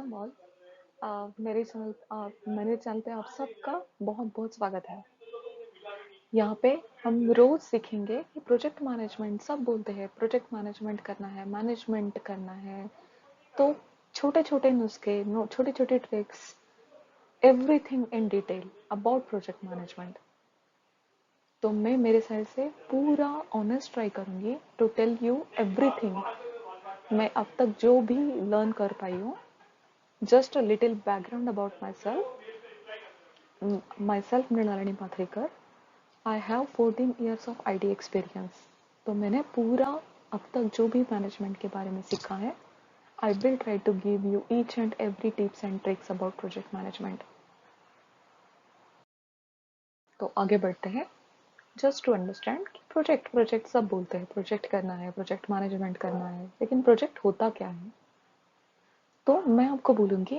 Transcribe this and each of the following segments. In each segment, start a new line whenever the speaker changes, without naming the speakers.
Welcome all. मेरे channel पे आप सबका बहुत बहुत स्वागत है। यहाँ पे हम रोज सीखेंगे कि प्रोजेक्ट मैनेजमेंट, सब बोलते हैं प्रोजेक्ट मैनेजमेंट करना है, मैनेजमेंट करना है। तो छोटे छोटे नुस्खे, छोटे छोटे tricks, everything in detail about project management. तो मैं मेरे साइड से पूरा ऑनेस्ट ट्राई करूंगी टू टेल यू एवरीथिंग। मैं अब तक जो भी लर्न कर पाई हूँ। Just a little background about myself. Myself Mrinalini पाथरेकर. I have 14 years of IT experience. तो मैंने पूरा अब तक जो भी मैनेजमेंट के बारे में सीखा है, I will try to give you each and every tips and tricks about project management. तो आगे बढ़ते हैं. Just to understand कि प्रोजेक्ट सब बोलते हैं, प्रोजेक्ट करना है, प्रोजेक्ट मैनेजमेंट करना है, लेकिन प्रोजेक्ट होता क्या है? तो मैं आपको बोलूँगी,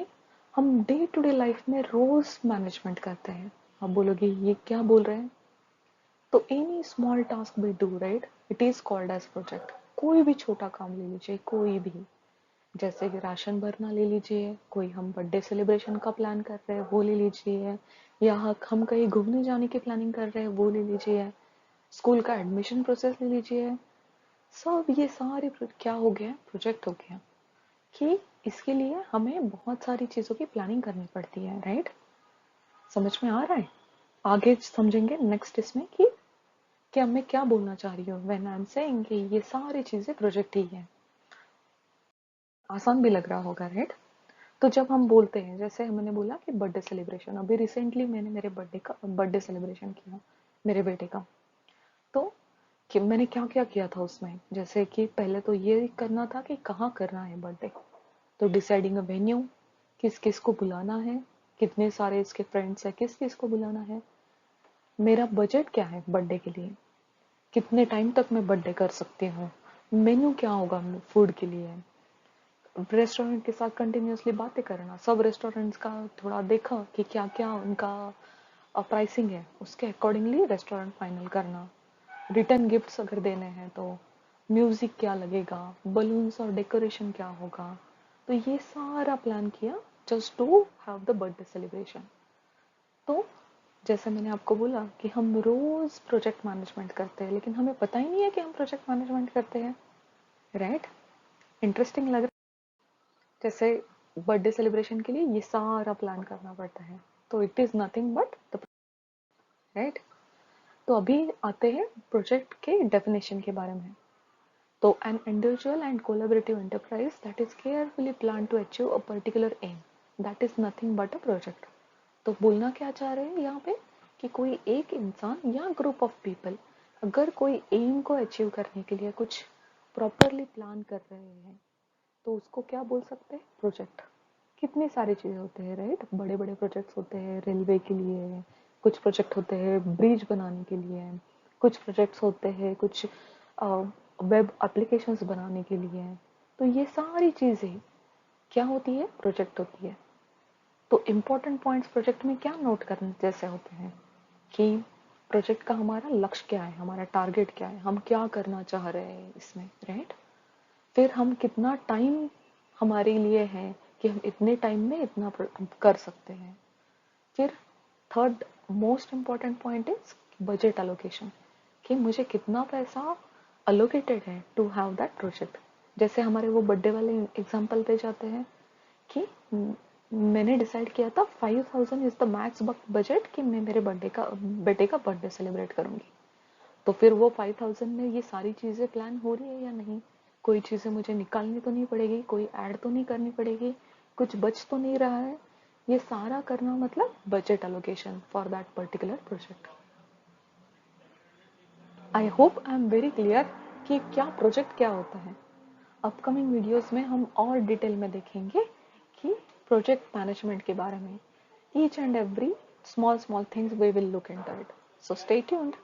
हम डे टू डे लाइफ में रोज मैनेजमेंट करते हैं. आप बोलोगे ये क्या बोल रहे हैं? तो any small task we do, right, it is called as project. कोई भी छोटा काम ले लीजिए, कोई भी, जैसे कि राशन भरना ले लीजिए, कोई हम बर्थडे सेलिब्रेशन का प्लान कर रहे हैं वो ले लीजिए, या हम कहीं घूमने जाने की प्लानिंग कर रहे हैं वो ले लीजिए, स्कूल का एडमिशन प्रोसेस ले लीजिए. सब ये सारे क्या हो गया, प्रोजेक्ट हो गया. कि इसके लिए हमें बहुत सारी चीजों की प्लानिंग करनी पड़ती है, राइट? समझ में आ रहा है? आगे समझेंगे नेक्स्ट इसमें कि मैं क्या बोलना चाह रही हूँ व्हेन आई एम सेइंग कि ये सारी चीजें प्रोजेक्ट ही है. आसान भी लग रहा होगा, राइट? तो जब हम बोलते हैं, जैसे मैंने बोला कि बर्थडे सेलिब्रेशन, अभी रिसेंटली मैंने मेरे बर्थडे सेलिब्रेशन किया, मेरे बेटे का. तो कि मैंने क्या क्या किया था उसमें, जैसे कि पहले तो ये करना था कि कहाँ करना है बर्थडे. तो डिसाइडिंग अ वेन्यू, किस किस को बुलाना है, कितने सारे इसके फ्रेंड्स है, किस किस को बुलाना है, मेरा बजट क्या है बर्थडे के लिए, कितने टाइम तक मैं बर्थडे कर सकती हूँ, मेन्यू क्या होगा फूड के लिए, रेस्टोरेंट के साथ कंटिन्यूअसली बातें करना, सब रेस्टोरेंट्स का थोड़ा देखा कि क्या क्या उनका प्राइसिंग है, उसके अकॉर्डिंगली रेस्टोरेंट फाइनल करना, रिटर्न गिफ्ट्स अगर देने हैं तो म्यूजिक क्या लगेगा, बलून्स और डेकोरेशन क्या होगा. तो ये सारा प्लान किया just to have the birthday celebration. तो जैसे मैंने आपको बोला कि हम रोज प्रोजेक्ट मैनेजमेंट करते हैं, लेकिन हमें पता ही नहीं है कि हम प्रोजेक्ट मैनेजमेंट करते हैं, राइट? इंटरेस्टिंग लग रहा है. जैसे बर्थडे सेलिब्रेशन के लिए ये सारा प्लान करना पड़ता है. तो it is nothing but the, right? तो अभी आते हैं प्रोजेक्ट के डेफिनेशन के बारे में. तो an individual and collaborative enterprise that is carefully planned to achieve a particular aim, that is nothing but a project. तो बोलना क्या चाह रहे हैं यहाँ पे कि कोई एक इंसान या ग्रुप ऑफ पीपल अगर कोई एम को अचीव करने के लिए कुछ प्रॉपरली प्लान कर रहे हैं, तो उसको क्या बोल सकते हैं, प्रोजेक्ट. कितनी सारी चीजें होते हैं, राइट? बड़े बड़े प्रोजेक्ट्स होते हैं रेलवे के लिए, कुछ प्रोजेक्ट होते हैं ब्रिज बनाने के लिए, कुछ प्रोजेक्ट्स होते हैं कुछ वेब एप्लीकेशंस बनाने के लिए. तो ये सारी चीजें क्या होती है, प्रोजेक्ट होती है. तो इम्पोर्टेंट पॉइंट्स प्रोजेक्ट में क्या नोट करने जैसे होते हैं कि प्रोजेक्ट का हमारा लक्ष्य क्या है, हमारा टारगेट क्या है, हम क्या करना चाह रहे हैं इसमें, राइट? फिर हम कितना टाइम हमारे लिए है कि हम इतने टाइम में इतना कर सकते हैं. फिर third most important point is budget allocation, कि मुझे कितना पैसा अलोकेटेड है टू हैव दैट प्रोजेक्ट. जैसे हमारे वो बर्थडे वाले एग्जांपल पे जाते हैं कि मैंने डिसाइड किया था 5000 इज द मैक्स बजट कि मैं मेरे बेटे का बर्थडे सेलिब्रेट करूंगी. तो फिर वो 5000 में ये सारी चीजें प्लान हो रही है या नहीं, कोई चीजें मुझे निकालनी तो नहीं पड़ेगी, कोई ऐड तो नहीं करनी पड़ेगी, कुछ बच तो नहीं रहा है. ये सारा करना मतलब budget allocation for that particular project. I hope I am very clear कि क्या प्रोजेक्ट क्या होता है. अपकमिंग वीडियोस में हम और डिटेल में देखेंगे कि प्रोजेक्ट मैनेजमेंट के बारे में. Each and every small small things we will look into it. So stay tuned.